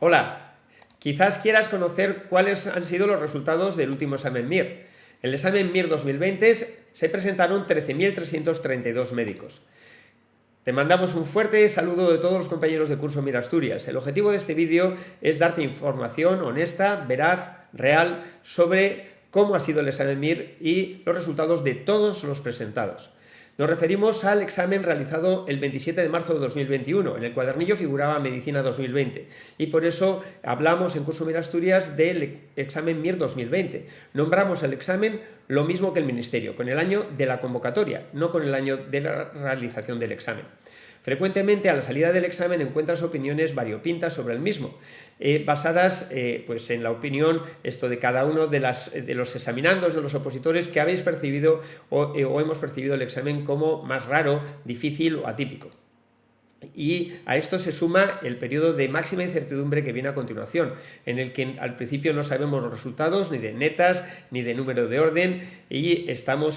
Hola, quizás quieras conocer cuáles han sido los resultados del último examen MIR. En el examen MIR 2020 se presentaron 13.332 médicos. Te mandamos un fuerte saludo de todos los compañeros de curso MIR Asturias. El objetivo de este vídeo es darte información honesta, veraz, real sobre cómo ha sido el examen MIR y los resultados de todos los presentados. Nos referimos al examen realizado el 27 de marzo de 2021. En el cuadernillo figuraba Medicina 2020 y por eso hablamos en Curso MIR Asturias del examen MIR 2020. Nombramos el examen lo mismo que el Ministerio, con el año de la convocatoria, no con el año de la realización del examen. Frecuentemente a la salida del examen encuentras opiniones variopintas sobre el mismo, basadas pues en la opinión de cada uno de los examinandos, de los opositores que habéis percibido o hemos percibido el examen como más raro, difícil o atípico. Y a esto se suma el periodo de máxima incertidumbre que viene a continuación, en el que al principio no sabemos los resultados ni de netas ni de número de orden y estamos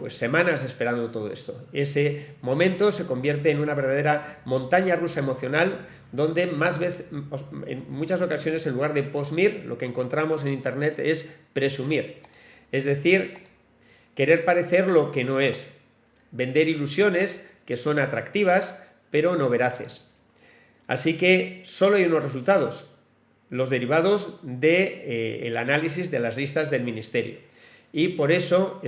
semanas esperando todo esto. Ese momento se convierte en una verdadera montaña rusa emocional donde en muchas ocasiones en lugar de post-MIR lo que encontramos en internet es presumir, es decir, querer parecer lo que no es, vender ilusiones que son atractivas pero no veraces. Así que solo hay unos resultados, los derivados del análisis de las listas del Ministerio. Y por eso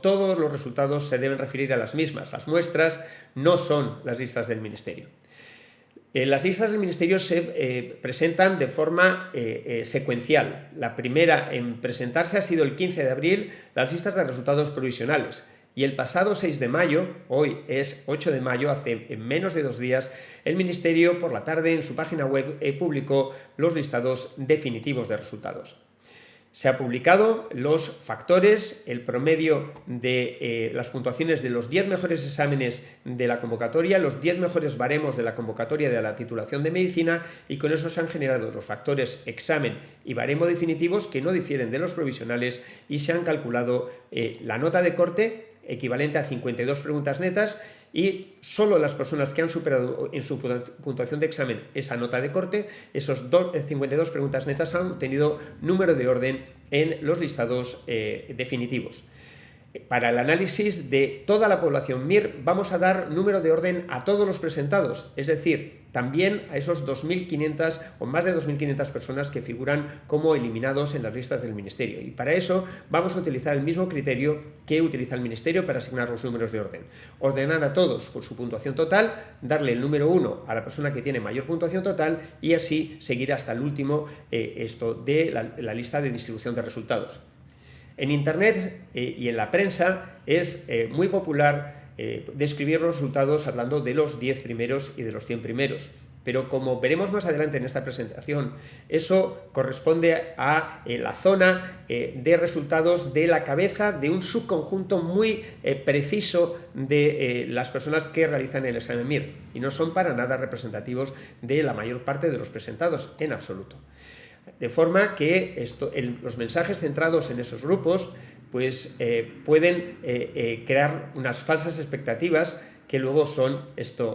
todos los resultados se deben referir a las mismas. Las muestras no son las listas del Ministerio. Las listas del Ministerio se presentan de forma secuencial. La primera en presentarse ha sido el 15 de abril, las listas de resultados provisionales. Y el pasado 6 de mayo, hoy es 8 de mayo, hace menos de 2 días, el Ministerio por la tarde en su página web publicó los listados definitivos de resultados. Se han publicado los factores, el promedio de las puntuaciones de los 10 mejores exámenes de la convocatoria, los 10 mejores baremos de la convocatoria de la titulación de medicina y con eso se han generado los factores examen y baremo definitivos que no difieren de los provisionales y se han calculado la nota de corte equivalente a 52 preguntas netas y solo las personas que han superado en su puntuación de examen esa nota de corte, esos 52 preguntas netas han obtenido número de orden en los listados definitivos. Para el análisis de toda la población MIR vamos a dar número de orden a todos los presentados, es decir, también a esos 2.500 o más de 2.500 personas que figuran como eliminados en las listas del Ministerio. Y para eso vamos a utilizar el mismo criterio que utiliza el Ministerio para asignar los números de orden. Ordenar a todos por su puntuación total, darle el número 1 a la persona que tiene mayor puntuación total y así seguir hasta el último de la lista de distribución de resultados. En Internet y en la prensa es muy popular describir los resultados hablando de los 10 primeros y de los 100 primeros. Pero como veremos más adelante en esta presentación, eso corresponde a la zona de resultados de la cabeza de un subconjunto muy preciso de las personas que realizan el examen MIR y no son para nada representativos de la mayor parte de los presentados en absoluto. De forma que los mensajes centrados en esos grupos pueden crear unas falsas expectativas que luego son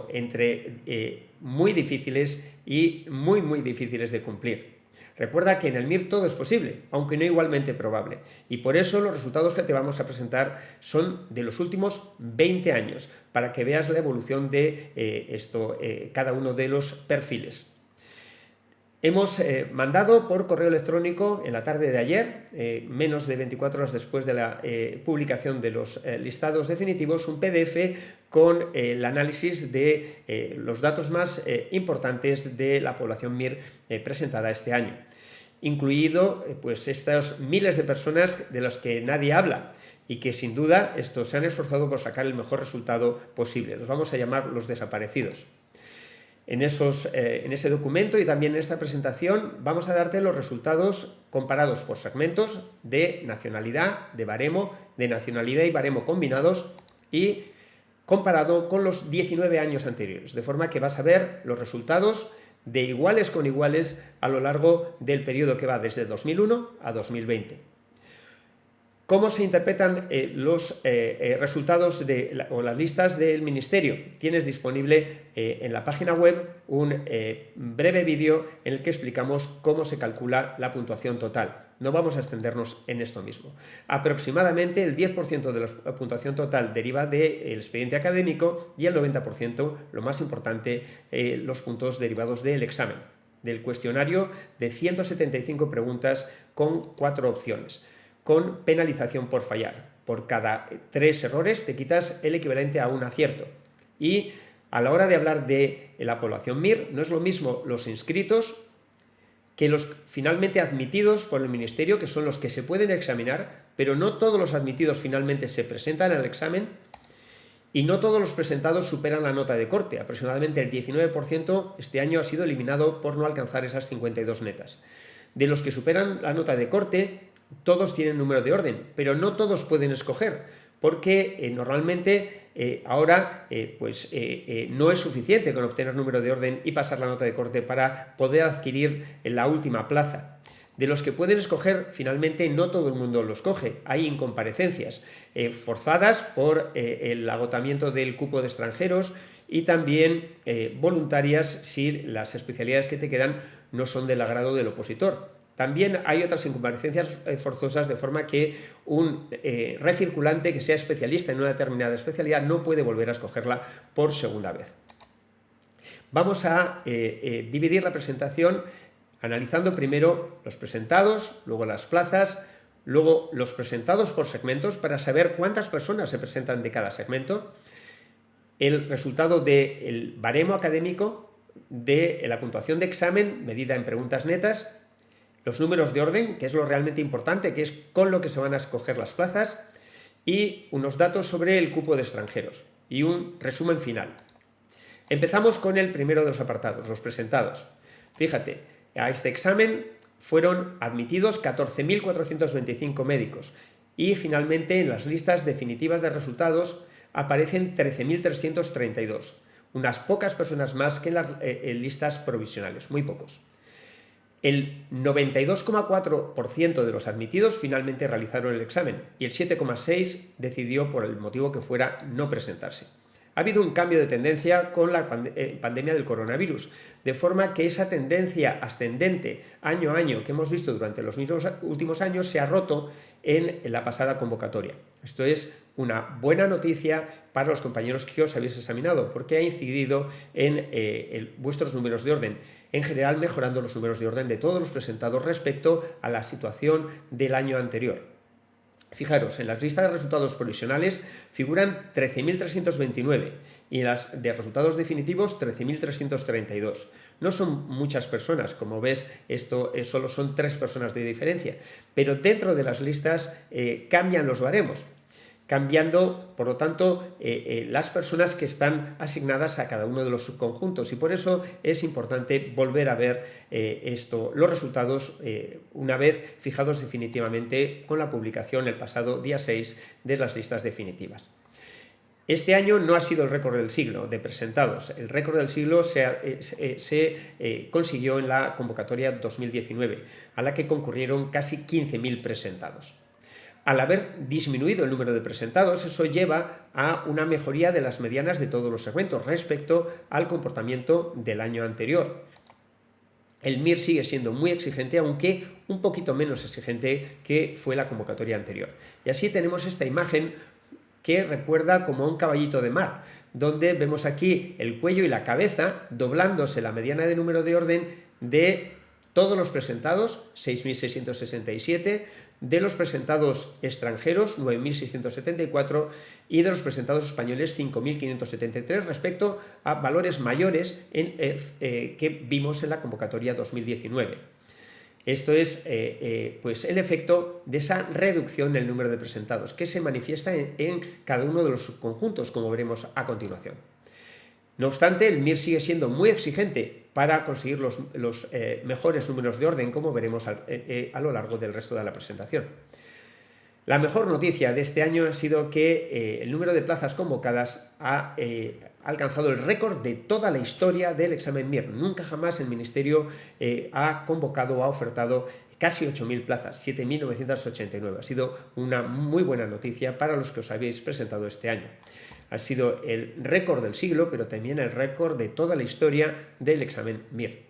entre muy difíciles y muy difíciles de cumplir. Recuerda que en el MIR todo es posible, aunque no igualmente probable, y por eso los resultados que te vamos a presentar son de los últimos 20 años, para que veas la evolución de cada uno de los perfiles. Hemos mandado por correo electrónico en la tarde de ayer, menos de 24 horas después de la publicación de los listados definitivos, un PDF con el análisis de los datos más importantes de la población MIR presentada este año, incluido estas miles de personas de las que nadie habla y que sin duda se han esforzado por sacar el mejor resultado posible. Los vamos a llamar los desaparecidos. En ese documento y también en esta presentación vamos a darte los resultados comparados por segmentos de nacionalidad, de baremo, de nacionalidad y baremo combinados y comparado con los 19 años anteriores, de forma que vas a ver los resultados de iguales con iguales a lo largo del periodo que va desde 2001 a 2020. ¿Cómo se interpretan los resultados o las listas del Ministerio? Tienes disponible en la página web un breve vídeo en el que explicamos cómo se calcula la puntuación total. No vamos a extendernos en esto mismo. Aproximadamente el 10% de la puntuación total deriva del expediente académico y el 90%, lo más importante, los puntos derivados del examen, del cuestionario de 175 preguntas con 4 opciones, con penalización por fallar. Por cada 3 errores te quitas el equivalente a un acierto. Y a la hora de hablar de la población MIR, no es lo mismo los inscritos que los finalmente admitidos por el Ministerio, que son los que se pueden examinar, pero no todos los admitidos finalmente se presentan al examen y no todos los presentados superan la nota de corte. Aproximadamente el 19% este año ha sido eliminado por no alcanzar esas 52 netas. De los que superan la nota de corte, todos tienen número de orden, pero no todos pueden escoger, porque normalmente ahora no es suficiente con obtener número de orden y pasar la nota de corte para poder adquirir la última plaza. De los que pueden escoger, finalmente no todo el mundo los coge. Hay incomparecencias forzadas por el agotamiento del cupo de extranjeros y también voluntarias si las especialidades que te quedan no son del agrado del opositor. También hay otras incomparecencias forzosas, de forma que un recirculante que sea especialista en una determinada especialidad no puede volver a escogerla por segunda vez. Vamos a dividir la presentación analizando primero los presentados, luego las plazas, luego los presentados por segmentos para saber cuántas personas se presentan de cada segmento, el resultado del baremo académico de la puntuación de examen medida en preguntas netas, los números de orden, que es lo realmente importante, que es con lo que se van a escoger las plazas, y unos datos sobre el cupo de extranjeros y un resumen final. Empezamos con el primero de los apartados, los presentados. Fíjate, a este examen fueron admitidos 14.425 médicos y finalmente en las listas definitivas de resultados aparecen 13.332, unas pocas personas más que en las listas provisionales, muy pocos. El 92,4% de los admitidos finalmente realizaron el examen y el 7,6% decidió, por el motivo que fuera, no presentarse. Ha habido un cambio de tendencia con la pandemia del coronavirus, de forma que esa tendencia ascendente año a año que hemos visto durante los últimos años se ha roto en la pasada convocatoria. Esto es una buena noticia para los compañeros que os habéis examinado, porque ha incidido en vuestros números de orden, en general mejorando los números de orden de todos los presentados respecto a la situación del año anterior. Fijaros, en las listas de resultados provisionales figuran 13.329 y en las de resultados definitivos 13.332. No son muchas personas, como ves, esto solo son 3 personas de diferencia, pero dentro de las listas cambian los baremos, cambiando, por lo tanto, las personas que están asignadas a cada uno de los subconjuntos, y por eso es importante volver a ver los resultados una vez fijados definitivamente con la publicación el pasado día 6 de las listas definitivas. Este año no ha sido el récord del siglo de presentados. El récord del siglo se consiguió en la convocatoria 2019, a la que concurrieron casi 15.000 presentados. Al haber disminuido el número de presentados, eso lleva a una mejoría de las medianas de todos los segmentos respecto al comportamiento del año anterior. El MIR sigue siendo muy exigente, aunque un poquito menos exigente que fue la convocatoria anterior. Y así tenemos esta imagen que recuerda como a un caballito de mar, donde vemos aquí el cuello y la cabeza doblándose la mediana de número de orden de todos los presentados, 6.667, de los presentados extranjeros, 9.674, y de los presentados españoles, 5.573, respecto a valores mayores que vimos en la convocatoria 2019. Esto es pues el efecto de esa reducción en el número de presentados, que se manifiesta en cada uno de los subconjuntos, como veremos a continuación. No obstante, el MIR sigue siendo muy exigente para conseguir los mejores números de orden, como veremos a lo largo del resto de la presentación. La mejor noticia de este año ha sido que el número de plazas convocadas ha alcanzado el récord de toda la historia del examen MIR. Nunca jamás el Ministerio ha convocado o ha ofertado casi 8.000 plazas, 7.989. Ha sido una muy buena noticia para los que os habéis presentado este año. Ha sido el récord del siglo, pero también el récord de toda la historia del examen MIR.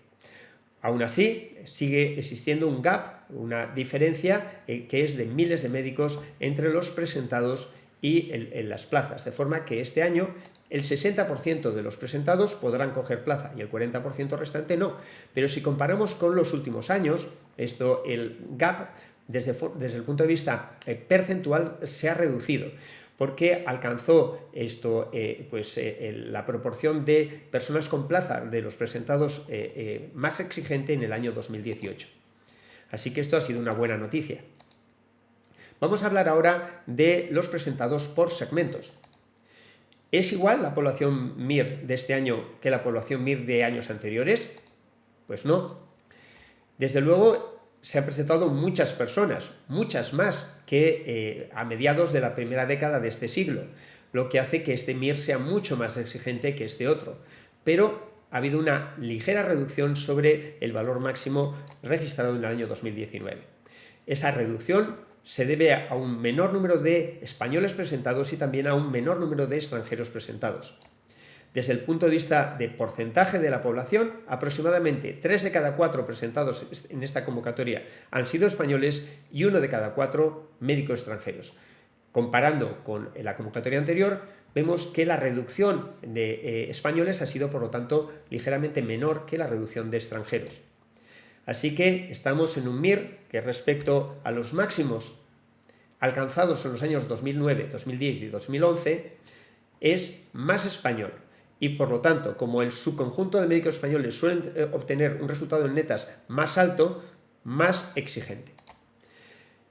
Aún así, sigue existiendo un gap, una diferencia que es de miles de médicos entre los presentados y en las plazas, de forma que este año el 60% de los presentados podrán coger plaza y el 40% restante no. Pero si comparamos con los últimos años, el gap desde el punto de vista percentual se ha reducido, porque alcanzó la proporción de personas con plaza de los presentados más exigente en el año 2018. Así que esto ha sido una buena noticia. Vamos a hablar ahora de los presentados por segmentos. ¿Es igual la población MIR de este año que la población MIR de años anteriores? Pues no. Desde luego se han presentado muchas personas, muchas más que a mediados de la primera década de este siglo, lo que hace que este MIR sea mucho más exigente que este otro. Pero ha habido una ligera reducción sobre el valor máximo registrado en el año 2019. Esa reducción se debe a un menor número de españoles presentados y también a un menor número de extranjeros presentados. Desde el punto de vista de porcentaje de la población, aproximadamente 3 de cada 4 presentados en esta convocatoria han sido españoles y 1 de cada 4 médicos extranjeros. Comparando con la convocatoria anterior, vemos que la reducción de españoles ha sido, por lo tanto, ligeramente menor que la reducción de extranjeros. Así que estamos en un MIR que, respecto a los máximos alcanzados en los años 2009, 2010 y 2011, es más español. Y por lo tanto, como el subconjunto de médicos españoles suelen obtener un resultado en netas más alto, más exigente.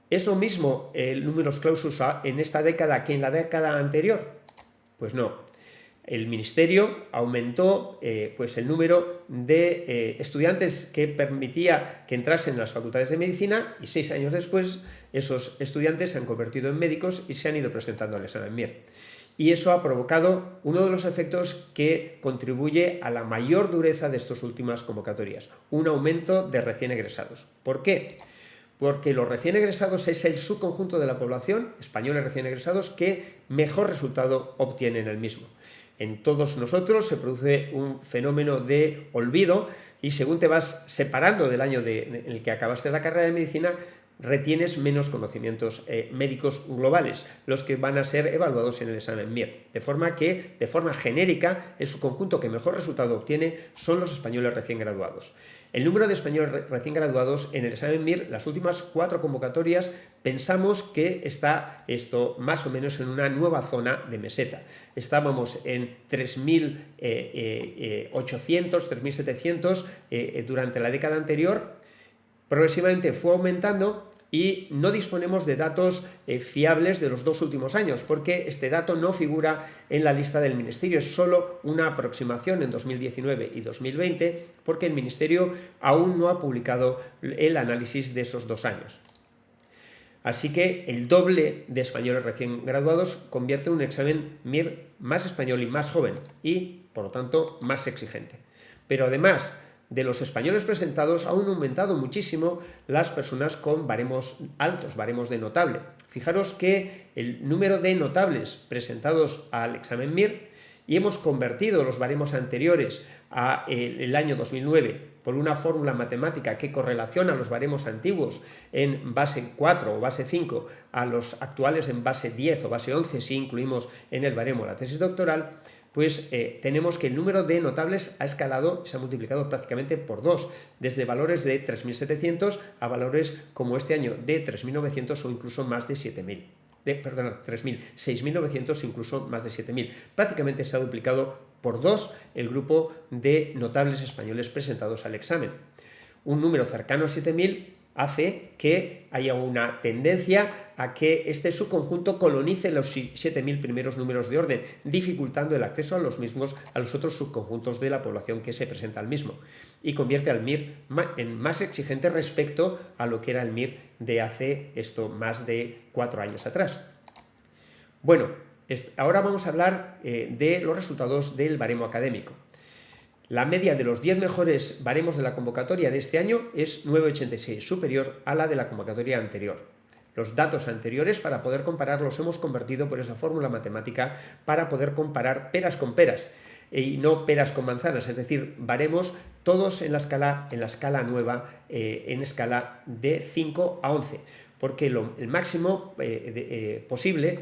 ¿Es lo mismo el numerus clausus en esta década que en la década anterior? Pues no. El Ministerio aumentó el número de estudiantes que permitía que entrasen en las facultades de medicina y 6 años después esos estudiantes se han convertido en médicos y se han ido presentando al examen MIR. Y eso ha provocado uno de los efectos que contribuye a la mayor dureza de estas últimas convocatorias, un aumento de recién egresados. ¿Por qué? Porque los recién egresados es el subconjunto de la población, españoles recién egresados, que mejor resultado obtiene en el mismo. En todos nosotros se produce un fenómeno de olvido y según te vas separando del año en el que acabaste la carrera de medicina, retienes menos conocimientos médicos globales, los que van a ser evaluados en el examen MIR. De forma que, de forma genérica, el subconjunto que mejor resultado obtiene son los españoles recién graduados. El número de españoles recién graduados en el examen MIR, las últimas 4 convocatorias, pensamos que está esto más o menos en una nueva zona de meseta. Estábamos en 3.800, 3.700 durante la década anterior. Progresivamente fue aumentando y no disponemos de datos fiables de los 2 últimos años, porque este dato no figura en la lista del Ministerio, es solo una aproximación en 2019 y 2020, porque el Ministerio aún no ha publicado el análisis de esos 2 años. Así que el doble de españoles recién graduados convierte un examen MIR más español y más joven y, por lo tanto, más exigente. Pero además de los españoles presentados, han aumentado muchísimo las personas con baremos altos, baremos de notable. Fijaros que el número de notables presentados al examen MIR, y hemos convertido los baremos anteriores al año 2009 por una fórmula matemática que correlaciona los baremos antiguos en base 4 o base 5 a los actuales en base 10 o base 11 si incluimos en el baremo la tesis doctoral, pues tenemos que el número de notables ha escalado, se ha multiplicado prácticamente por 2, desde valores de 3.700 a valores como este año de 3.900 o incluso más de 7.000. 6.900 incluso más de 7.000. Prácticamente se ha duplicado por 2 el grupo de notables españoles presentados al examen. Un número cercano a 7.000 hace que haya una tendencia a que este subconjunto colonice los 7.000 primeros números de orden, dificultando el acceso a los mismos a los otros subconjuntos de la población que se presenta al mismo, y convierte al MIR en más exigente respecto a lo que era el MIR de hace más de 4 años atrás. Bueno, ahora vamos a hablar de los resultados del baremo académico. La media de los 10 mejores baremos de la convocatoria de este año es 9,86, superior a la de la convocatoria anterior. Los datos anteriores, para poder comparar, los hemos convertido por esa fórmula matemática para poder comparar peras con peras y no peras con manzanas, es decir, baremos todos en la escala nueva, en escala de 5 a 11, porque el máximo posible,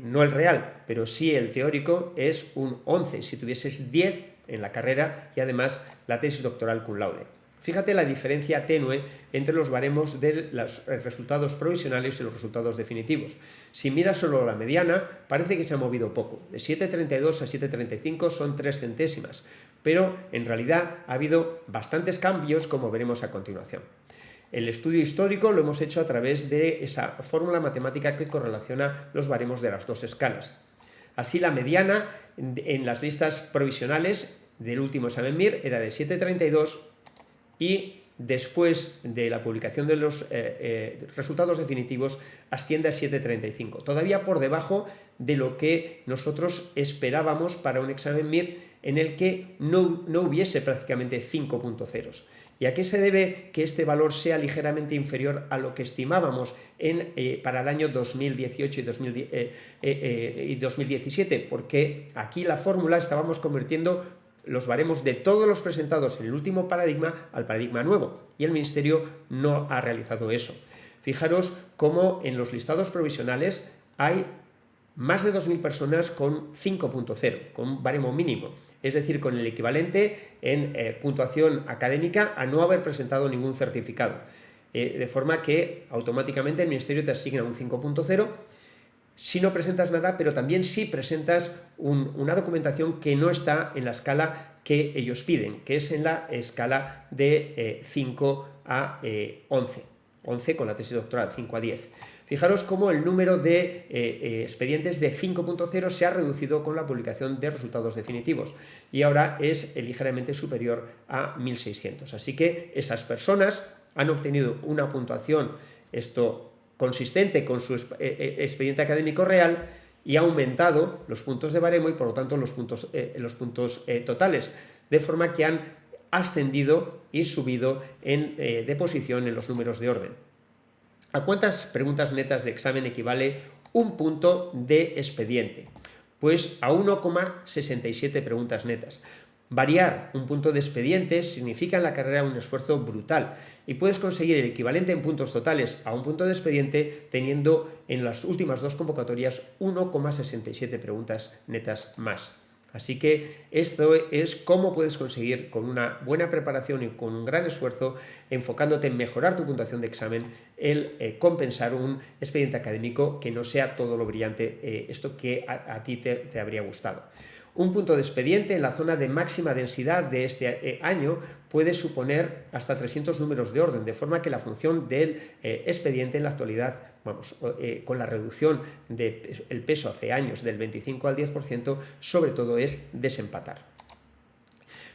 no el real, pero sí el teórico, es un 11, si tuvieses 10 en la carrera y además la tesis doctoral cum laude. Fíjate la diferencia tenue entre los baremos de los resultados provisionales y los resultados definitivos. Si miras solo la mediana, parece que se ha movido poco. De 7,32 a 7,35 son 3 centésimas, pero en realidad ha habido bastantes cambios, como veremos a continuación. El estudio histórico lo hemos hecho a través de esa fórmula matemática que correlaciona los baremos de las dos escalas. Así, la mediana en las listas provisionales del último examen MIR era de 7,32 y después de la publicación de los resultados definitivos asciende a 7,35, todavía por debajo de lo que nosotros esperábamos para un examen MIR en el que no hubiese prácticamente 5 punto ceros. ¿Y a qué se debe que este valor sea ligeramente inferior a lo que estimábamos para el año 2018 y 2017? Porque aquí la fórmula estábamos convirtiendo los baremos de todos los presentados en el último paradigma al paradigma nuevo, y el Ministerio no ha realizado eso. Fijaros cómo en los listados provisionales hay más de 2.000 personas con 5.0, con un baremo mínimo, es decir, con el equivalente en puntuación académica a no haber presentado ningún certificado. De forma que automáticamente el Ministerio te asigna un 5.0 si no presentas nada, pero también si presentas una documentación que no está en la escala que ellos piden, que es en la escala de 5 a 11, 11 con la tesis doctoral, 5 a 10. Fijaros cómo el número de expedientes de 5.0 se ha reducido con la publicación de resultados definitivos y ahora es ligeramente superior a 1.600. Así que esas personas han obtenido una puntuación consistente con su expediente académico real y ha aumentado los puntos de baremo y por lo tanto los puntos totales, de forma que han ascendido y subido de posición en los números de orden. ¿A cuántas preguntas netas de examen equivale un punto de expediente? Pues a 1,67 preguntas netas. Variar un punto de expediente significa en la carrera un esfuerzo brutal y puedes conseguir el equivalente en puntos totales a un punto de expediente teniendo en las últimas dos convocatorias 1,67 preguntas netas más. Así que esto es cómo puedes conseguir, con una buena preparación y con un gran esfuerzo, enfocándote en mejorar tu puntuación de examen, el compensar un expediente académico que no sea todo lo brillante, esto que a ti te habría gustado. Un punto de expediente en la zona de máxima densidad de este año puede suponer hasta 300 números de orden, de forma que la función del expediente en la actualidad, con la reducción del peso hace años del 25 al 10%, sobre todo es desempatar.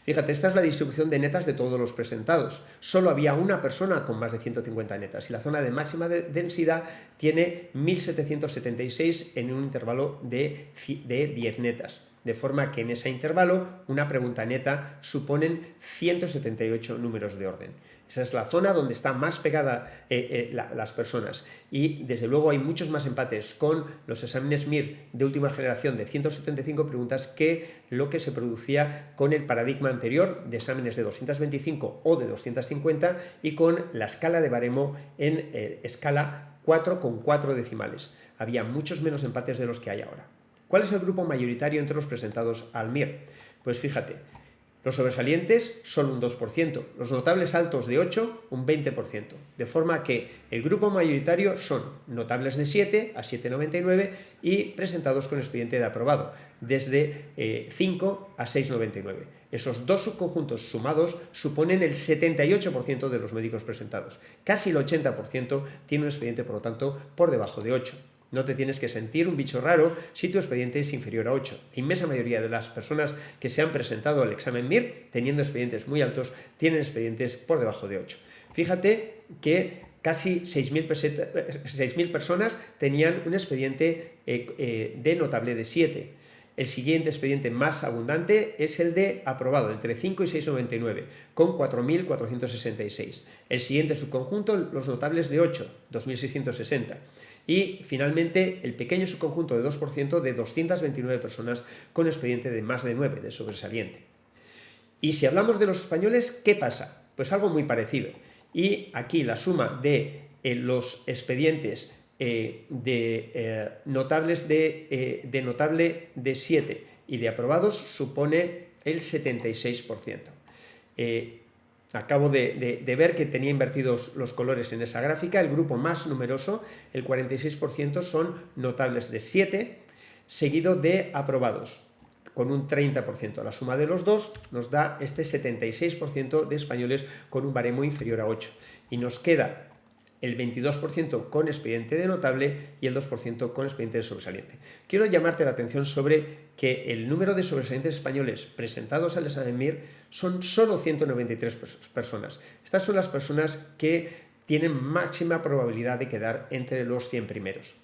Fíjate, esta es la distribución de netas de todos los presentados. Solo había una persona con más de 150 netas y la zona de máxima densidad tiene 1.776 en un intervalo de 10 netas. De forma que en ese intervalo una pregunta neta suponen 178 números de orden. Esa es la zona donde están más pegadas las personas y desde luego hay muchos más empates con los exámenes MIR de última generación de 175 preguntas que lo que se producía con el paradigma anterior de exámenes de 225 o de 250 y con la escala de baremo en escala 4 con 4 decimales. Había muchos menos empates de los que hay ahora. ¿Cuál es el grupo mayoritario entre los presentados al MIR? Pues fíjate, los sobresalientes son un 2%, los notables altos de 8, un 20%, de forma que el grupo mayoritario son notables de 7 a 7,99 y presentados con expediente de aprobado, desde 5 a 6,99. Esos dos subconjuntos sumados suponen el 78% de los médicos presentados. Casi el 80% tiene un expediente, por lo tanto, por debajo de 8. No te tienes que sentir un bicho raro si tu expediente es inferior a 8. La inmensa mayoría de las personas que se han presentado al examen MIR, teniendo expedientes muy altos, tienen expedientes por debajo de 8. Fíjate que casi 6.000 personas tenían un expediente de notable de 7. El siguiente expediente más abundante es el de aprobado, entre 5 y 6,99, con 4.466. El siguiente subconjunto, los notables de 8, 2.660. Y finalmente el pequeño subconjunto de 2% de 229 personas con expediente de más de 9, de sobresaliente. Y si hablamos de los españoles, ¿qué pasa? Pues algo muy parecido. Y aquí la suma de los expedientes notables de notable de 7 y de aprobados supone el 76%. Acabo de ver que tenía invertidos los colores en esa gráfica. El grupo más numeroso, el 46%, son notables de 7, seguido de aprobados, con un 30%. La suma de los dos nos da este 76% de españoles con un baremo inferior a 8. Y nos queda el 22% con expediente de notable y el 2% con expediente de sobresaliente. Quiero llamarte la atención sobre que el número de sobresalientes españoles presentados al examen MIR son solo 193 personas. Estas son las personas que tienen máxima probabilidad de quedar entre los 100 primeros.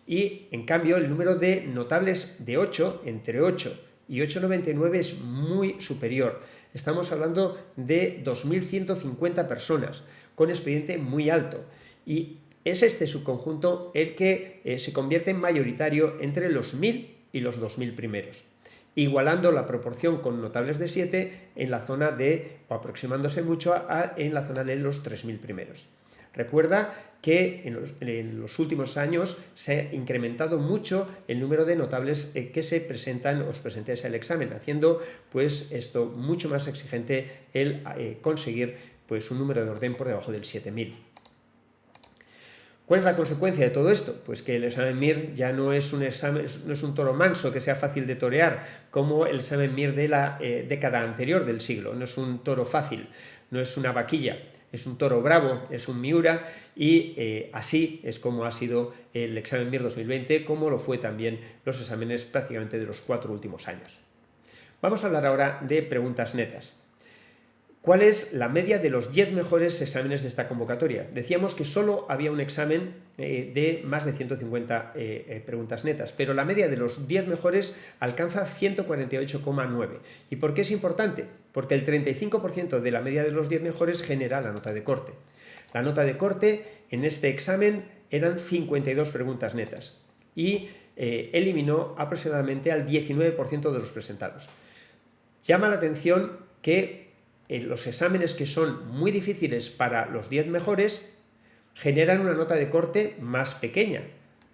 Y, en cambio, el número de notables de 8, entre 8 y 8,99 es muy superior. Estamos hablando de 2.150 personas con expediente muy alto. Y es este subconjunto el que se convierte en mayoritario entre los 1.000 y los 2.000 primeros, igualando la proporción con notables de 7 en la zona de, o aproximándose mucho en la zona de los 3.000 primeros. Recuerda que en los últimos años se ha incrementado mucho el número de notables que se presentan o presentáis al examen, haciendo pues esto mucho más exigente el conseguir pues un número de orden por debajo del 7.000. ¿Cuál es la consecuencia de todo esto? Pues que el examen MIR ya no es un toro manso que sea fácil de torear como el examen MIR de la década anterior del siglo. No es un toro fácil, no es una vaquilla, es un toro bravo, es un Miura, y así es como ha sido el examen MIR 2020, como lo fue también los exámenes prácticamente de los 4 últimos años. Vamos a hablar ahora de preguntas netas. ¿Cuál es la media de los 10 mejores exámenes de esta convocatoria? Decíamos que solo había un examen de más de 150 preguntas netas, pero la media de los 10 mejores alcanza 148,9. ¿Y por qué es importante? Porque el 35% de la media de los 10 mejores genera la nota de corte. La nota de corte en este examen eran 52 preguntas netas y eliminó aproximadamente al 19% de los presentados. Llama la atención que los exámenes que son muy difíciles para los 10 mejores generan una nota de corte más pequeña,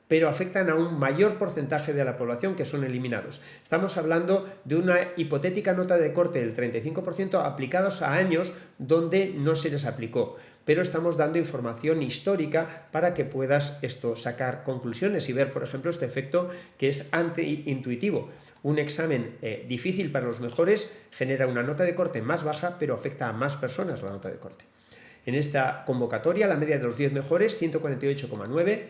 pero afectan a un mayor porcentaje de la población que son eliminados. Estamos hablando de una hipotética nota de corte del 35% aplicados a años donde no se les aplicó, pero estamos dando información histórica para que puedas sacar conclusiones y ver, por ejemplo, este efecto que es antiintuitivo. Un examen difícil para los mejores genera una nota de corte más baja, pero afecta a más personas la nota de corte. En esta convocatoria, la media de los 10 mejores, 148,9,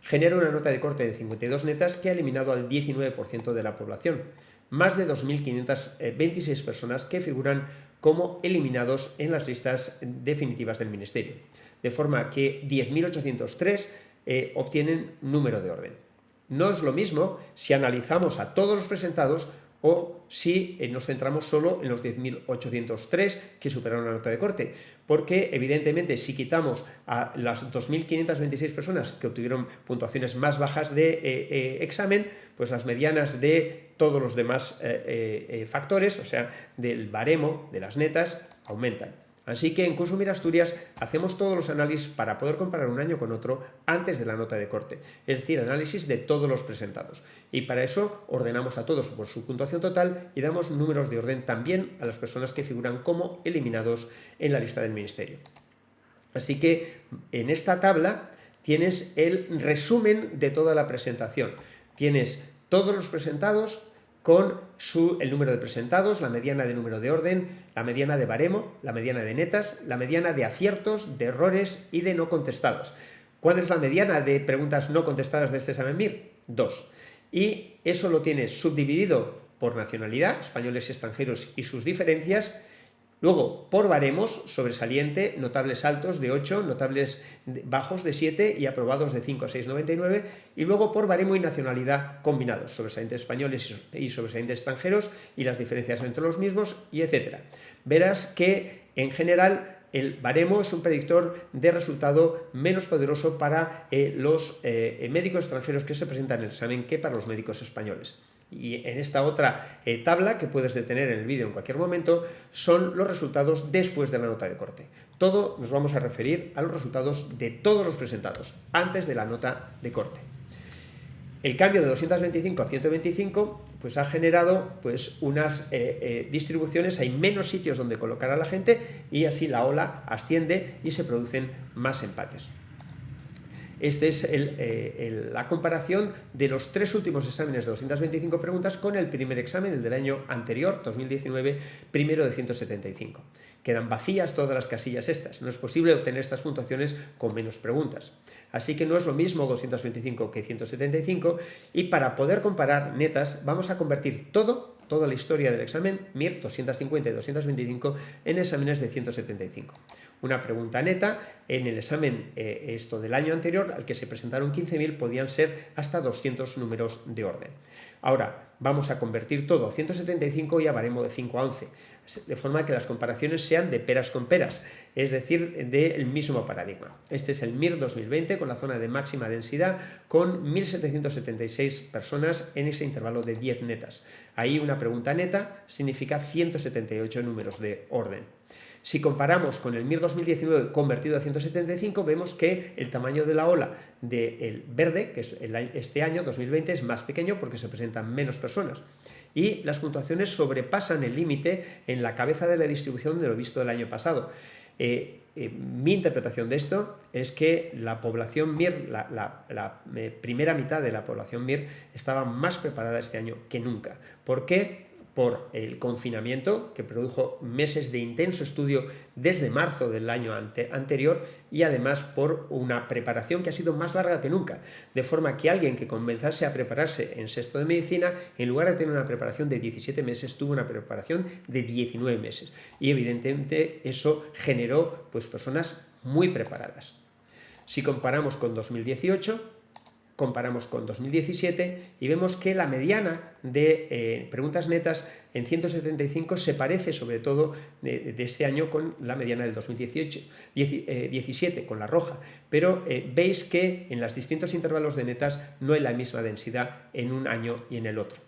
genera una nota de corte de 52 netas que ha eliminado al 19% de la población. Más de 2.526 personas que figuran como eliminados en las listas definitivas del Ministerio. De forma que 10.803 obtienen número de orden. No es lo mismo si analizamos a todos los presentados o si nos centramos solo en los 10.803 que superaron la nota de corte, porque evidentemente si quitamos a las 2.526 personas que obtuvieron puntuaciones más bajas de examen, pues las medianas de todos los demás factores, o sea, del baremo, de las netas, aumentan. Así que en Curso MIR Asturias hacemos todos los análisis para poder comparar un año con otro antes de la nota de corte, es decir, análisis de todos los presentados. Y para eso ordenamos a todos por su puntuación total y damos números de orden también a las personas que figuran como eliminados en la lista del Ministerio. Así que en esta tabla tienes el resumen de toda la presentación. Tienes todos los presentados con el número de presentados, la mediana de número de orden, la mediana de baremo, la mediana de netas, la mediana de aciertos, de errores y de no contestados. ¿Cuál es la mediana de preguntas no contestadas de este examen MIR? 2. Y eso lo tienes subdividido por nacionalidad, españoles y extranjeros y sus diferencias, Luego, por baremos, sobresaliente, notables altos de 8, notables bajos de 7 y aprobados de 5 a 6,99. Y luego por baremo y nacionalidad combinados, sobresalientes españoles y sobresalientes extranjeros y las diferencias entre los mismos, y etcétera. Verás que, en general, el baremo es un predictor de resultado menos poderoso para los médicos extranjeros que se presentan en el examen que para los médicos españoles. Y en esta otra tabla, que puedes detener en el vídeo en cualquier momento, son los resultados después de la nota de corte. Todo nos vamos a referir a los resultados de todos los presentados, antes de la nota de corte. El cambio de 225 a 125 pues ha generado pues, unas distribuciones, hay menos sitios donde colocar a la gente y así la ola asciende y se producen más empates. Esta es la comparación de los 3 últimos exámenes de 225 preguntas con el primer examen, el del año anterior, 2019, primero de 175. Quedan vacías todas las casillas estas. No es posible obtener estas puntuaciones con menos preguntas. Así que no es lo mismo 225 que 175 y para poder comparar netas vamos a convertir toda la historia del examen MIR 250 y 225 en exámenes de 175. Una pregunta neta, en el examen del año anterior, al que se presentaron 15.000, podían ser hasta 200 números de orden. Ahora, vamos a convertir todo a 175 y a baremo de 5 a 11, de forma que las comparaciones sean de peras con peras, es decir, del mismo paradigma. Este es el MIR 2020 con la zona de máxima densidad, con 1.776 personas en ese intervalo de 10 netas. Ahí una pregunta neta significa 178 números de orden. Si comparamos con el MIR 2019 convertido a 175, vemos que el tamaño de la ola del verde, que es este año, 2020, es más pequeño porque se presentan menos personas. Y las puntuaciones sobrepasan el límite en la cabeza de la distribución de lo visto el año pasado. Mi interpretación de esto es que la población MIR, la primera mitad de la población MIR, estaba más preparada este año que nunca. ¿Por qué? Por el confinamiento, que produjo meses de intenso estudio desde marzo del año anterior, y además por una preparación que ha sido más larga que nunca, de forma que alguien que comenzase a prepararse en sexto de medicina, en lugar de tener una preparación de 17 meses, tuvo una preparación de 19 meses, y evidentemente eso generó pues, personas muy preparadas. Si comparamos con 2018, comparamos con 2017 y vemos que la mediana de preguntas netas en 175 se parece sobre todo de este año con la mediana del 2017, con la roja, pero veis que en los distintos intervalos de netas no hay la misma densidad en un año y en el otro.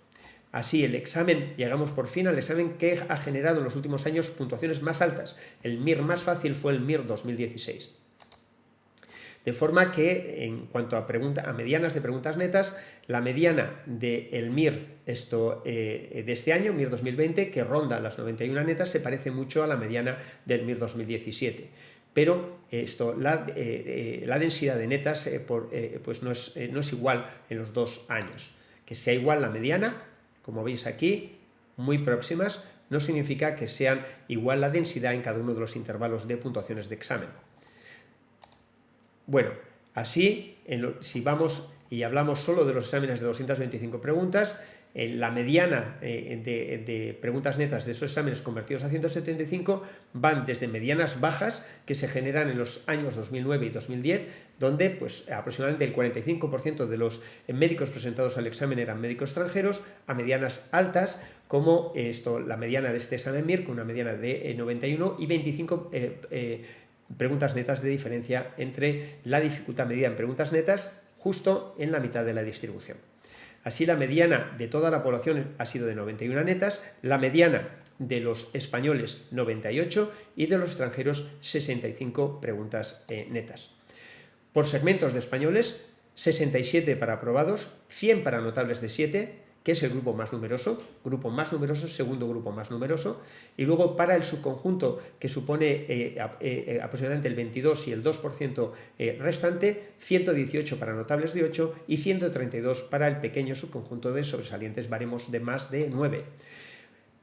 Así, el examen, llegamos por fin al examen que ha generado en los últimos años puntuaciones más altas. El MIR más fácil fue el MIR 2016. De forma que, en cuanto a medianas de preguntas netas, la mediana del MIR de este año, MIR 2020, que ronda las 91 netas, se parece mucho a la mediana del MIR 2017. Pero la densidad de netas pues no es igual en los 2 años. Que sea igual la mediana, como veis aquí, muy próximas, no significa que sean igual la densidad en cada uno de los intervalos de puntuaciones de examen. Bueno, así, si vamos y hablamos solo de los exámenes de 225 preguntas, la mediana de preguntas netas de esos exámenes convertidos a 175 van desde medianas bajas que se generan en los años 2009 y 2010, donde pues, aproximadamente el 45% de los médicos presentados al examen eran médicos extranjeros, a medianas altas, como la mediana de este examen MIR, con una mediana de 91 y 25 preguntas netas de diferencia entre la dificultad medida en preguntas netas justo en la mitad de la distribución. Así, la mediana de toda la población ha sido de 91 netas, la mediana de los españoles 98 y de los extranjeros 65 preguntas netas. Por segmentos de españoles, 67 para aprobados, 100 para notables de 7, que es el grupo más numeroso, segundo grupo más numeroso, y luego para el subconjunto, que supone aproximadamente el 22 y el 2% restante, 118 para notables de 8 y 132 para el pequeño subconjunto de sobresalientes baremos de más de 9.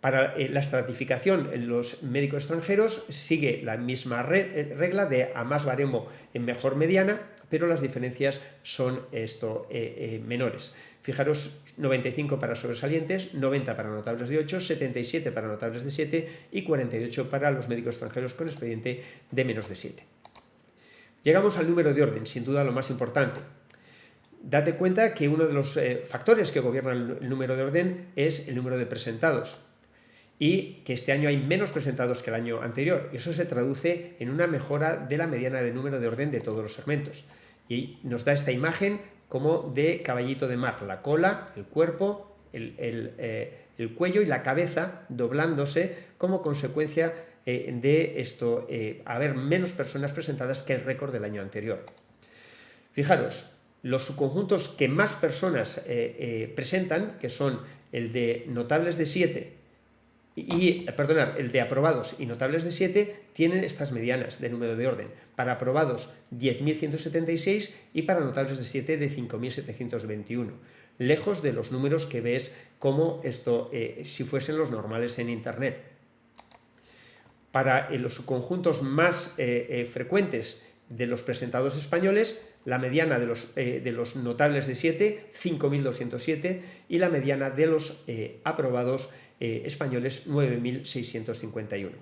Para la estratificación en los médicos extranjeros sigue la misma regla de a más baremo en mejor mediana, pero las diferencias son menores. Fijaros, 95 para sobresalientes, 90 para notables de 8, 77 para notables de 7 y 48 para los médicos extranjeros con expediente de menos de 7. Llegamos al número de orden, sin duda lo más importante. Date cuenta que uno de los factores que gobiernan el número de orden es el número de presentados, y que este año hay menos presentados que el año anterior. Eso se traduce en una mejora de la mediana de número de orden de todos los segmentos. Y nos da esta imagen como de caballito de mar, la cola, el cuerpo, el cuello y la cabeza doblándose como consecuencia de haber menos personas presentadas que el récord del año anterior. Fijaros, los subconjuntos que más personas presentan, que son el de notables de 7, el de aprobados y notables de 7, tienen estas medianas de número de orden. Para aprobados 10.176 y para notables de 7 de 5.721. Lejos de los números que ves como si fuesen los normales en Internet. Para los subconjuntos más frecuentes de los presentados españoles, la mediana de los notables de 7, 5.207, y la mediana de los aprobados españoles, 9.651.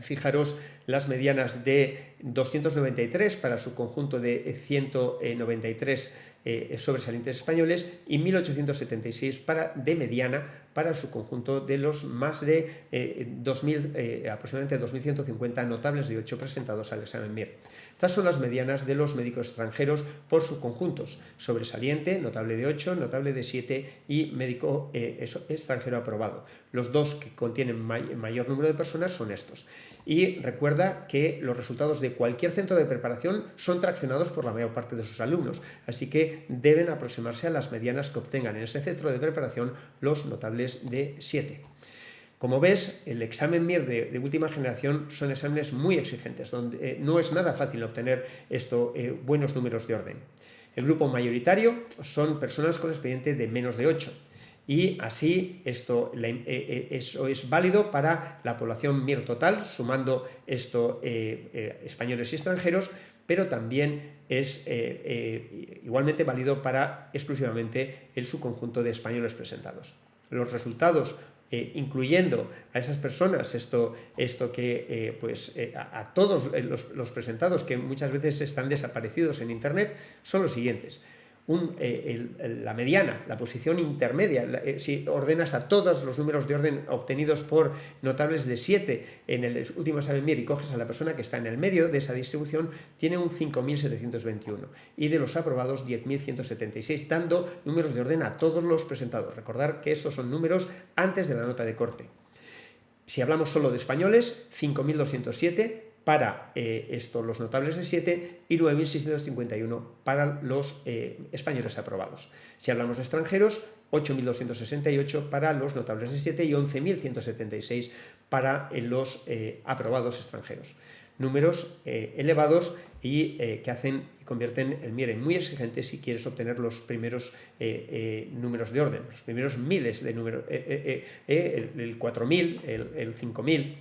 Fijaros las medianas de 293 para su conjunto de 193 sobresalientes españoles y 1.876 de mediana para su conjunto de los más de aproximadamente 2.150 notables de 8 presentados al examen MIR. Estas son las medianas de los médicos extranjeros por subconjuntos: sobresaliente, notable de 8, notable de 7 y médico extranjero aprobado. Los dos que contienen mayor número de personas son estos. Y recuerda que los resultados de cualquier centro de preparación son traccionados por la mayor parte de sus alumnos, así que deben aproximarse a las medianas que obtengan en ese centro de preparación los notables de 7. Como ves, el examen MIR de última generación son exámenes muy exigentes, donde no es nada fácil obtener buenos números de orden. El grupo mayoritario son personas con expediente de menos de 8. Y así eso es válido para la población MIR total, sumando españoles y extranjeros, pero también es igualmente válido para exclusivamente el subconjunto de españoles presentados. Los resultados, incluyendo a esas personas, a todos los presentados que muchas veces están desaparecidos en Internet, son los siguientes. La mediana, la posición intermedia, si ordenas a todos los números de orden obtenidos por notables de 7 en el último examen MIR y coges a la persona que está en el medio de esa distribución, tiene un 5.721 y de los aprobados 10.176, dando números de orden a todos los presentados. Recordar que estos son números antes de la nota de corte. Si hablamos solo de españoles, 5.207 para los notables de 7 y 9.651 para los españoles aprobados. Si hablamos de extranjeros, 8.268 para los notables de 7 y 11.176 para los aprobados extranjeros. Números elevados y que convierten el MIR en muy exigente si quieres obtener los primeros números de orden, los primeros miles de números, el 4.000, el 5.000.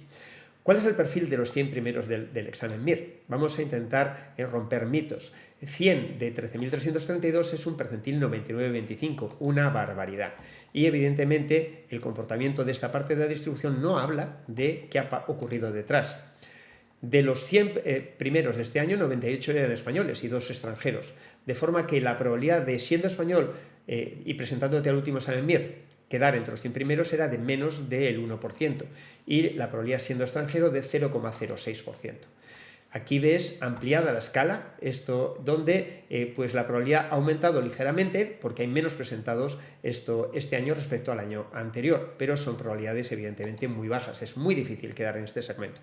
¿Cuál es el perfil de los 100 primeros del examen MIR? Vamos a intentar romper mitos. 100 de 13.332 es un percentil 99,25, una barbaridad. Y evidentemente el comportamiento de esta parte de la distribución no habla de qué ha ocurrido detrás. De los 100 primeros de este año, 98 eran españoles y 2 extranjeros. De forma que la probabilidad de, siendo español y presentándote al último examen MIR, quedar entre los 100 primeros era de menos del 1% y la probabilidad siendo extranjero de 0,06%. Aquí ves ampliada la escala, donde la probabilidad ha aumentado ligeramente porque hay menos presentados este año respecto al año anterior, pero son probabilidades evidentemente muy bajas, es muy difícil quedar en este segmento.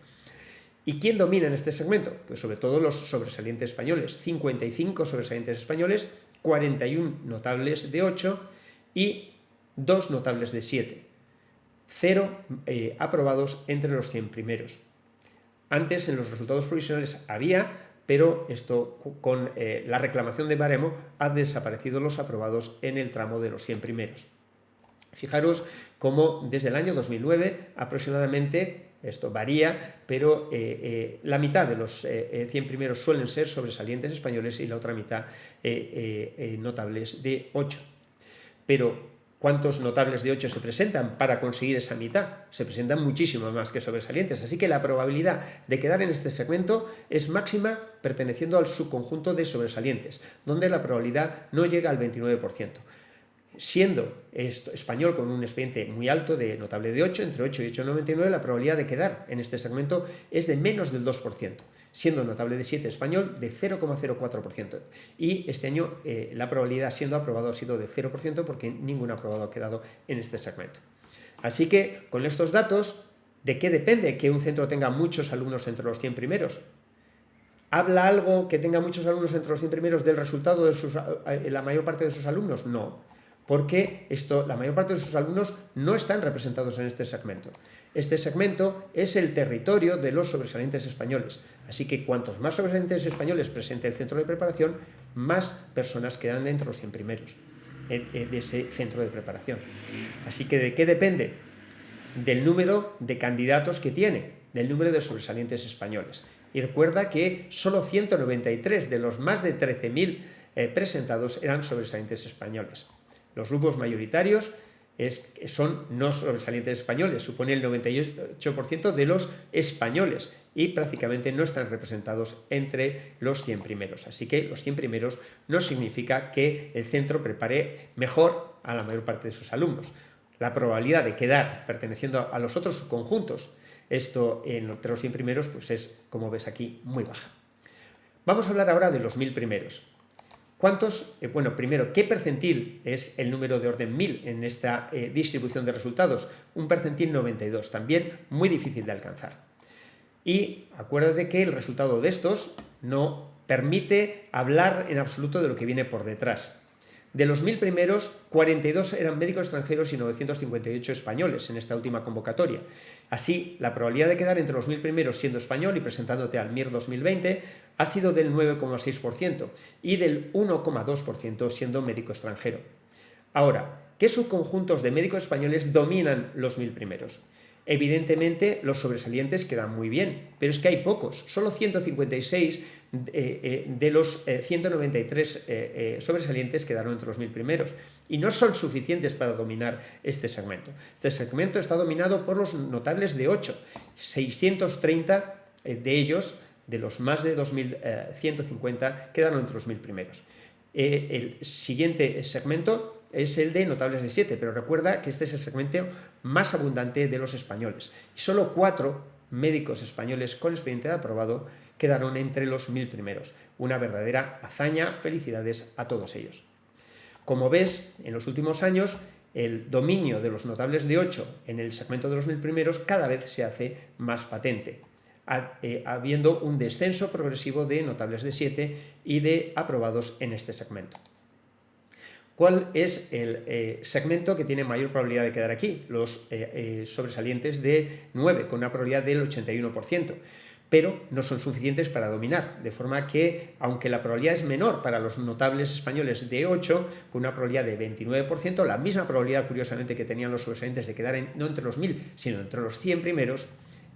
¿Y quién domina en este segmento? Pues sobre todo los sobresalientes españoles, 55 sobresalientes españoles, 41 notables de 8 y 2 notables de 7, 0 aprobados entre los 100 primeros. Antes en los resultados provisionales había, pero con la reclamación de baremo ha desaparecido los aprobados en el tramo de los 100 primeros. Fijaros cómo desde el año 2009 aproximadamente, esto varía, pero la mitad de los 100 primeros suelen ser sobresalientes españoles y la otra mitad notables de 8. Pero ¿cuántos notables de 8 se presentan para conseguir esa mitad? Se presentan muchísimo más que sobresalientes, así que la probabilidad de quedar en este segmento es máxima perteneciendo al subconjunto de sobresalientes, donde la probabilidad no llega al 29%. Siendo español con un expediente muy alto de notable de 8, entre 8 y 8,99, la probabilidad de quedar en este segmento es de menos del 2%, siendo notable de 7 español de 0,04%. Y este año la probabilidad siendo aprobado ha sido de 0% porque ningún aprobado ha quedado en este segmento. Así que con estos datos, ¿de qué depende que un centro tenga muchos alumnos entre los 100 primeros? ¿Habla algo que tenga muchos alumnos entre los 100 primeros del resultado de la mayor parte de sus alumnos? No, porque la mayor parte de sus alumnos no están representados en este segmento. Este segmento es el territorio de los sobresalientes españoles, así que cuantos más sobresalientes españoles presente el centro de preparación, más personas quedan entre los 100 primeros de ese centro de preparación. Así que ¿de qué depende? Del número de candidatos que tiene, del número de sobresalientes españoles. Y recuerda que solo 193 de los más de 13.000 presentados eran sobresalientes españoles. Los grupos mayoritarios son no sobresalientes españoles, supone el 98% de los españoles y prácticamente no están representados entre los 100 primeros. Así que los 100 primeros no significa que el centro prepare mejor a la mayor parte de sus alumnos. La probabilidad de quedar perteneciendo a los otros subconjuntos, esto entre los 100 primeros, pues es, como ves aquí, muy baja. Vamos a hablar ahora de los 1000 primeros. ¿Cuántos? Bueno, primero, ¿qué percentil es el número de orden 1000 en esta distribución de resultados? Un percentil 92, también muy difícil de alcanzar. Y acuérdate que el resultado de estos no permite hablar en absoluto de lo que viene por detrás. De los 1000 primeros, 42 eran médicos extranjeros y 958 españoles en esta última convocatoria. Así, la probabilidad de quedar entre los 1000 primeros siendo español y presentándote al MIR 2020 ha sido del 9,6% y del 1,2% siendo médico extranjero. Ahora, ¿qué subconjuntos de médicos españoles dominan los 1000 primeros? Evidentemente, los sobresalientes quedan muy bien, pero es que hay pocos, solo 156 de los 193 sobresalientes quedaron entre los 1000 primeros y no son suficientes para dominar este segmento. Este segmento está dominado por los notables de 8, 630 de ellos, de los más de 2150, quedaron entre los 1000 primeros. El siguiente segmento es el de notables de 7, pero recuerda que este es el segmento más abundante de los españoles. Y solo 4 médicos españoles con expediente de aprobado quedaron entre los 1000 primeros. Una verdadera hazaña, felicidades a todos ellos. Como ves, en los últimos años, el dominio de los notables de 8 en el segmento de los 1000 primeros cada vez se hace más patente, habiendo un descenso progresivo de notables de 7 y de aprobados en este segmento. ¿Cuál es el segmento que tiene mayor probabilidad de quedar aquí? Los sobresalientes de 9, con una probabilidad del 81%, pero no son suficientes para dominar, de forma que, aunque la probabilidad es menor para los notables españoles de 8, con una probabilidad de 29%, la misma probabilidad, curiosamente, que tenían los sobresalientes de quedar no entre los 1000, sino entre los 100 primeros,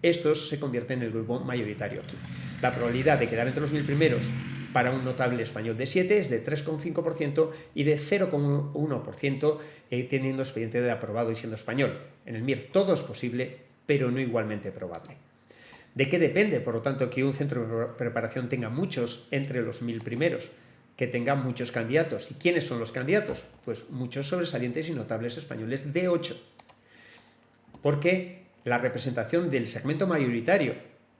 estos se convierten en el grupo mayoritario aquí. La probabilidad de quedar entre los 1000 primeros para un notable español de 7 es de 3,5% y de 0,1% teniendo expediente de aprobado y siendo español. En el MIR todo es posible, pero no igualmente probable. ¿De qué depende, por lo tanto, que un centro de preparación tenga muchos entre los 1000 primeros? Que tenga muchos candidatos. ¿Y quiénes son los candidatos? Pues muchos sobresalientes y notables españoles de 8. Porque la representación del segmento mayoritario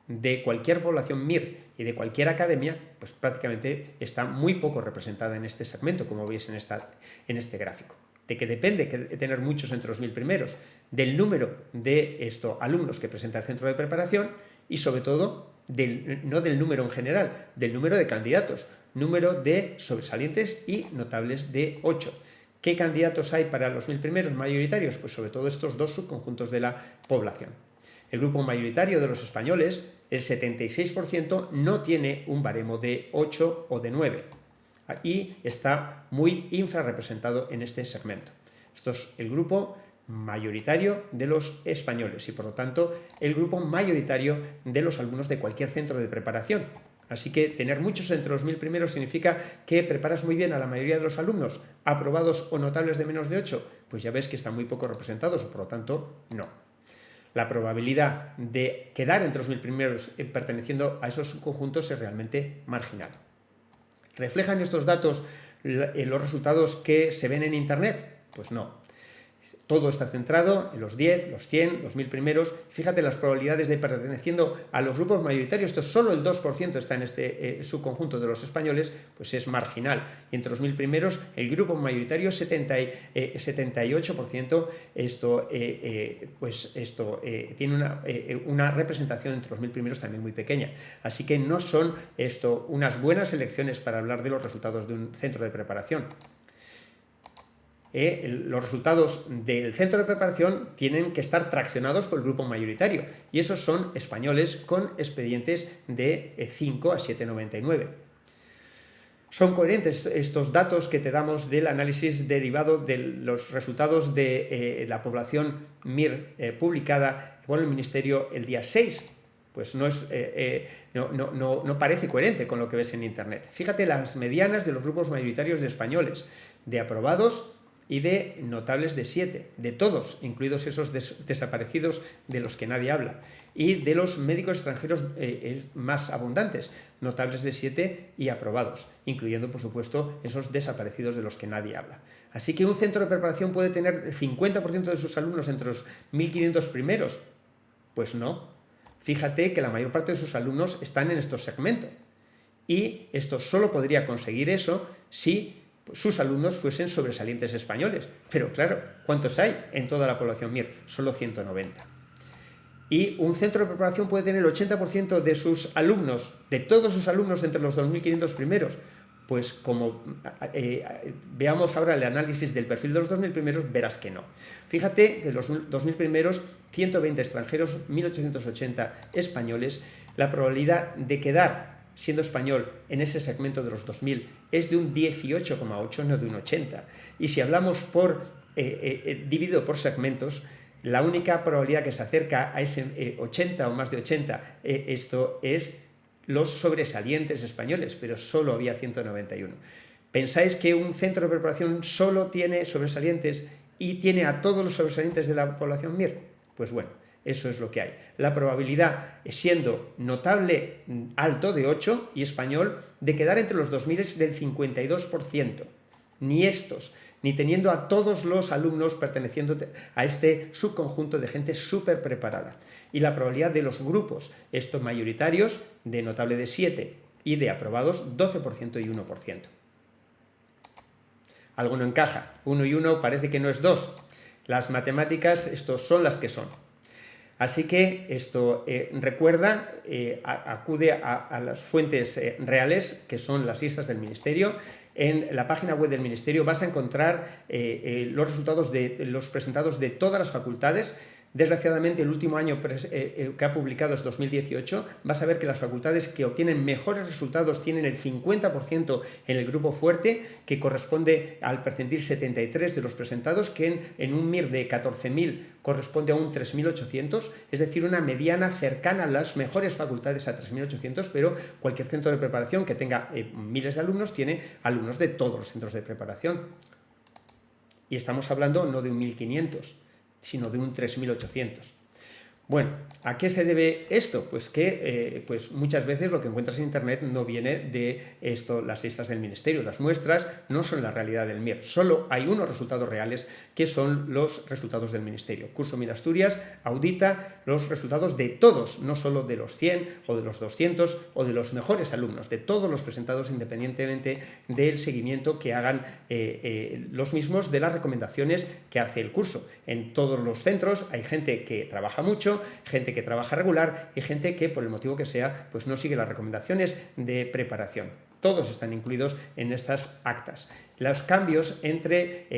de cualquier población MIR y de cualquier academia, pues prácticamente está muy poco representada en este segmento, como veis en este gráfico. ¿De qué depende tener muchos entre los 1000 primeros? Del número de alumnos que presenta el centro de preparación y sobre todo, no del número en general, del número de candidatos, número de sobresalientes y notables de 8. ¿Qué candidatos hay para los 1000 primeros mayoritarios? Pues sobre todo estos dos subconjuntos de la población. El grupo mayoritario de los españoles, el 76%, no tiene un baremo de 8 o de 9 y está muy infrarrepresentado en este segmento. Esto es el grupo mayoritario de los españoles y, por lo tanto, el grupo mayoritario de los alumnos de cualquier centro de preparación. Así que tener muchos entre los 1000 primeros significa que preparas muy bien a la mayoría de los alumnos, aprobados o notables de menos de 8, pues ya ves que están muy poco representados, por lo tanto, no. La probabilidad de quedar entre los 1000 primeros perteneciendo a esos subconjuntos es realmente marginal. ¿Reflejan estos datos los resultados que se ven en Internet? Pues no. Todo está centrado en los 10, los 100, los 1000 primeros. Fíjate las probabilidades de perteneciendo a los grupos mayoritarios, esto solo el 2% está en este subconjunto de los españoles, pues es marginal. Y entre los 1000 primeros, el grupo mayoritario 78%, tiene una representación entre los 1000 primeros también muy pequeña. Así que no son unas buenas elecciones para hablar de los resultados de un centro de preparación. Los resultados del centro de preparación tienen que estar traccionados por el grupo mayoritario y esos son españoles con expedientes de 5 a 7,99. Son coherentes estos datos que te damos del análisis derivado de los resultados de la población MIR publicada por el Ministerio el día 6. Pues no parece coherente con lo que ves en Internet. Fíjate las medianas de los grupos mayoritarios de españoles, de aprobados y de notables de 7, de todos, incluidos esos desaparecidos de los que nadie habla, y de los médicos extranjeros más abundantes, notables de 7 y aprobados, incluyendo, por supuesto, esos desaparecidos de los que nadie habla. Así que un centro de preparación puede tener el 50% de sus alumnos entre los 1500 primeros. Pues no. Fíjate que la mayor parte de sus alumnos están en estos segmentos. Y esto solo podría conseguir eso si sus alumnos fuesen sobresalientes españoles. Pero claro, ¿cuántos hay en toda la población MIR? Solo 190. Y un centro de preparación puede tener el 80% de sus alumnos, de todos sus alumnos entre los 2500 primeros. Pues como veamos ahora el análisis del perfil de los 2000 primeros, verás que no. Fíjate, de los 2000 primeros, 120 extranjeros, 1880 españoles, la probabilidad de quedar siendo español en ese segmento de los 2000 es de un 18,8, no de un 80. Y si hablamos dividido por segmentos, la única probabilidad que se acerca a ese 80 o más de 80, esto es los sobresalientes españoles, pero solo había 191. ¿Pensáis que un centro de preparación solo tiene sobresalientes y tiene a todos los sobresalientes de la población MIR? Pues bueno, eso es lo que hay. La probabilidad, siendo notable alto de 8 y español, de quedar entre los 2000 es del 52%. Ni estos, ni teniendo a todos los alumnos perteneciendo a este subconjunto de gente súper preparada. Y la probabilidad de los grupos, estos mayoritarios, de notable de 7 y de aprobados, 12% y 1%. Algo no encaja. 1 y 1 parece que no es 2. Las matemáticas, estos son las que son. Así que recuerda, acude a las fuentes reales, que son las listas del Ministerio. En la página web del Ministerio vas a encontrar los resultados de los presentados de todas las facultades. Desgraciadamente, el último año que ha publicado es 2018. Vas a ver que las facultades que obtienen mejores resultados tienen el 50% en el grupo fuerte, que corresponde al percentil 73 de los presentados, que en un MIR de 14.000 corresponde a un 3.800, es decir, una mediana cercana a las mejores facultades a 3.800, pero cualquier centro de preparación que tenga miles de alumnos tiene alumnos de todos los centros de preparación. Y estamos hablando no de un 1.500, sino de un 3.800. Bueno, ¿a qué se debe esto? Pues que muchas veces lo que encuentras en Internet no viene de las listas del Ministerio. Las muestras no son la realidad del MIR. Solo hay unos resultados reales que son los resultados del Ministerio. Curso MIR Asturias audita los resultados de todos, no solo de los 100 o de los 200 o de los mejores alumnos, de todos los presentados independientemente del seguimiento que hagan los mismos de las recomendaciones que hace el curso. En todos los centros hay gente que trabaja mucho, gente que trabaja regular y gente que, por el motivo que sea, pues no sigue las recomendaciones de preparación. Todos están incluidos en estas actas. Los cambios entre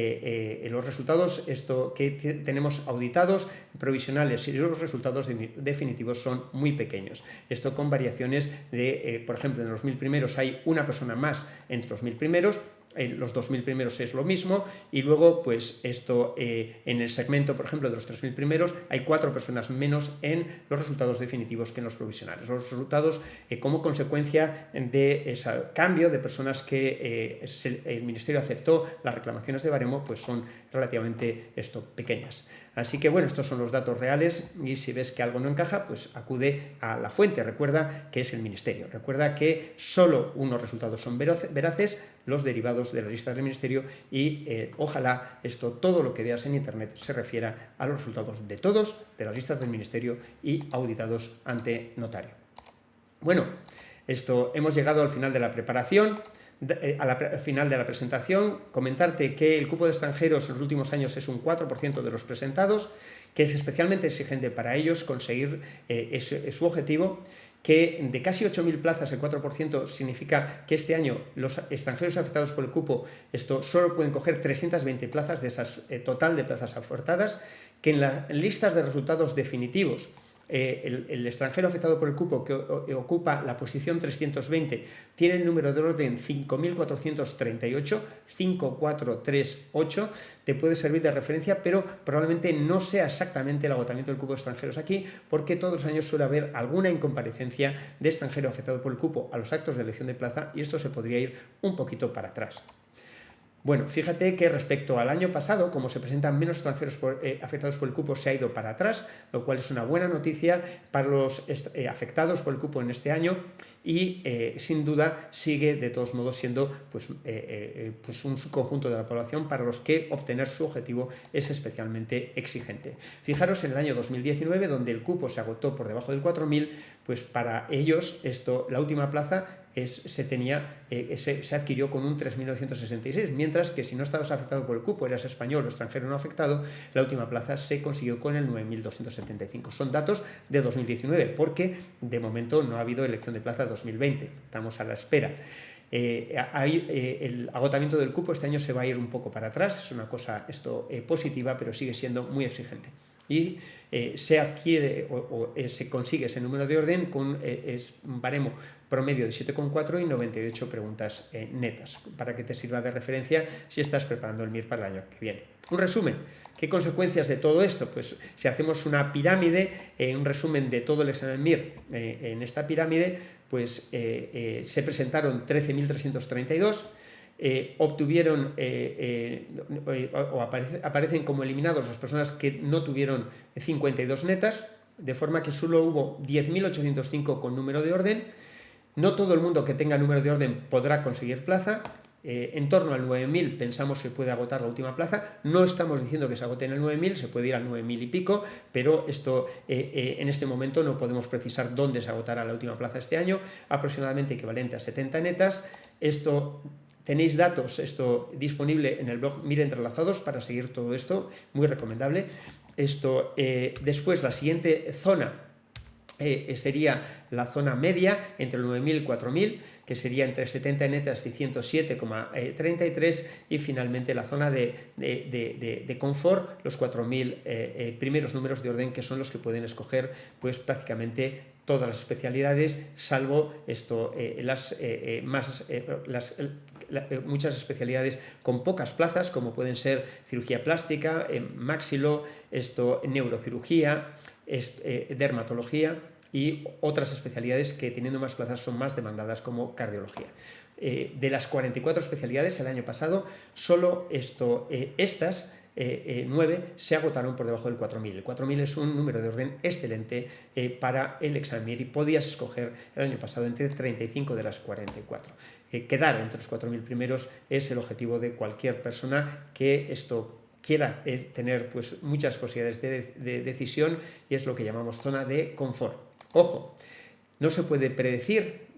los resultados que tenemos auditados, provisionales y los resultados definitivos son muy pequeños. Esto con variaciones de, por ejemplo, en los 1000 primeros hay una persona más entre los 1000 primeros, los 2.000 primeros es lo mismo, y luego pues esto en el segmento, por ejemplo, de los 3.000 primeros hay 4 personas menos en los resultados definitivos que en los provisionales. Los resultados como consecuencia de ese cambio de personas que el Ministerio aceptó las reclamaciones de baremo, pues son relativamente pequeñas. Así que bueno, estos son los datos reales, y si ves que algo no encaja, pues acude a la fuente. Recuerda que es el Ministerio. Recuerda que solo unos resultados son veraces, los derivados de las listas del Ministerio, y ojalá todo lo que veas en Internet se refiera a los resultados de todos de las listas del Ministerio y auditados ante notario. Bueno, hemos llegado al final de la preparación. Al final de la presentación, comentarte que el cupo de extranjeros en los últimos años es un 4% de los presentados, que es especialmente exigente para ellos conseguir su objetivo, que de casi 8.000 plazas el 4% significa que este año los extranjeros afectados por el cupo solo pueden coger 320 plazas de esas total de plazas ofertadas, que en las listas de resultados definitivos el extranjero afectado por el cupo, que ocupa la posición 320, tiene el número de orden 5.438, 5438, te puede servir de referencia, pero probablemente no sea exactamente el agotamiento del cupo de extranjeros aquí, porque todos los años suele haber alguna incomparecencia de extranjero afectado por el cupo a los actos de elección de plaza, y esto se podría ir un poquito para atrás. Bueno, fíjate que respecto al año pasado, como se presentan menos extranjeros afectados por el cupo, se ha ido para atrás, lo cual es una buena noticia para los afectados por el cupo en este año, y sin duda sigue de todos modos siendo pues un subconjunto de la población para los que obtener su objetivo es especialmente exigente. Fijaros en el año 2019, donde el cupo se agotó por debajo del 4.000, pues para ellos la última plaza se adquirió con un 3.966, mientras que si no estabas afectado por el cupo, eras español o extranjero no afectado, la última plaza se consiguió con el 9.275. Son datos de 2019, porque de momento no ha habido elección de plaza 2020, estamos a la espera. El agotamiento del cupo este año se va a ir un poco para atrás, es una cosa positiva, pero sigue siendo muy exigente. Y se adquiere o se consigue ese número de orden con un baremo promedio de 7,4 y 98 preguntas netas, para que te sirva de referencia si estás preparando el MIR para el año que viene. Un resumen. ¿Qué consecuencias de todo esto? Pues si hacemos una pirámide, un resumen de todo el examen MIR en esta pirámide, pues se presentaron 13.332, obtuvieron o aparecen como eliminados las personas que no tuvieron 52 netas, de forma que solo hubo 10.805 con número de orden. No todo el mundo que tenga número de orden podrá conseguir plaza. En torno al 9.000 pensamos que puede agotar la última plaza. No estamos diciendo que se agote en el 9.000, se puede ir al 9.000 y pico, pero esto en este momento no podemos precisar dónde se agotará la última plaza este año, aproximadamente equivalente a 70 netas. Tenéis datos disponible en el blog MIR Entrelazados para seguir todo esto, muy recomendable. Después la siguiente zona sería la zona media entre el 9.000 y 4.000, que sería entre 70 netas y 107,33, y finalmente la zona de confort, los 4.000 primeros números de orden, que son los que pueden escoger pues prácticamente todas las especialidades, salvo muchas especialidades con pocas plazas, como pueden ser cirugía plástica, maxilo, neurocirugía, dermatología y otras especialidades que, teniendo más plazas, son más demandadas, como cardiología. De las 44 especialidades el año pasado, solo estas 9 se agotaron por debajo del 4.000. El 4.000 es un número de orden excelente para el examen MIR, y podías escoger el año pasado entre 35 de las 44. Quedar entre los 4.000 primeros es el objetivo de cualquier persona que quiera tener pues muchas posibilidades de decisión, y es lo que llamamos zona de confort. Ojo, no se puede predecir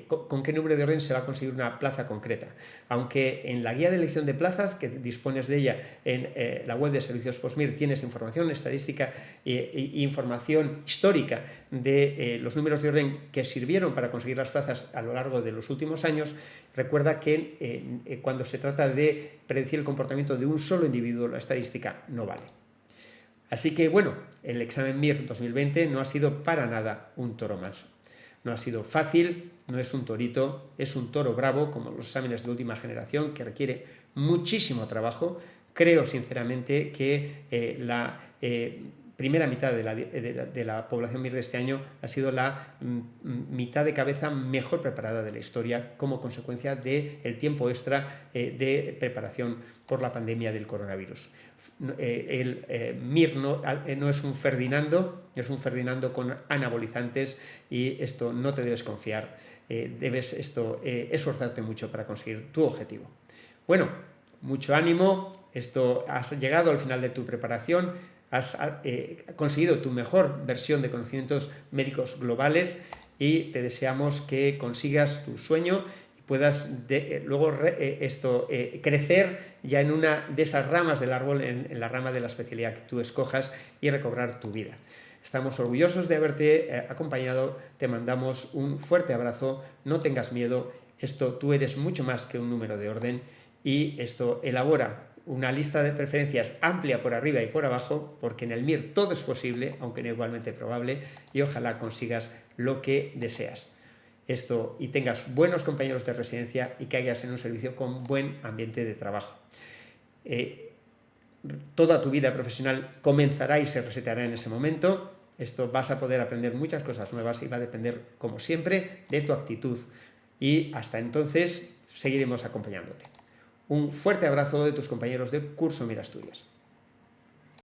con qué número de orden se va a conseguir una plaza concreta, aunque en la guía de elección de plazas, que dispones de ella en la web de Servicios PostMIR, tienes información estadística e información histórica de los números de orden que sirvieron para conseguir las plazas a lo largo de los últimos años. Recuerda que cuando se trata de predecir el comportamiento de un solo individuo, la estadística no vale. Así que bueno, el examen MIR 2020 no ha sido para nada un toro manso. No ha sido fácil, no es un torito, es un toro bravo, como los exámenes de última generación, que requiere muchísimo trabajo. Creo sinceramente que la primera mitad de la población MIR de este año ha sido la mitad de cabeza mejor preparada de la historia como consecuencia del tiempo extra de preparación por la pandemia del coronavirus. El MIR no es un Ferdinando, es un Ferdinando con anabolizantes, y esto no te debes confiar, debes esforzarte mucho para conseguir tu objetivo. Bueno, mucho ánimo, has llegado al final de tu preparación, has conseguido tu mejor versión de conocimientos médicos globales, y te deseamos que consigas tu sueño y puedas luego crecer ya en una de esas ramas del árbol, en la rama de la especialidad que tú escojas, y recobrar tu vida. Estamos orgullosos de haberte acompañado, te mandamos un fuerte abrazo, no tengas miedo, tú eres mucho más que un número de orden, y elabora una lista de preferencias amplia por arriba y por abajo, porque en el MIR todo es posible, aunque no igualmente probable, y ojalá consigas lo que deseas. Y tengas buenos compañeros de residencia y caigas en un servicio con buen ambiente de trabajo. Toda tu vida profesional comenzará y se reseteará en ese momento. Vas a poder aprender muchas cosas nuevas, y va a depender, como siempre, de tu actitud. Y hasta entonces seguiremos acompañándote. Un fuerte abrazo de tus compañeros de Curso MIR Asturias.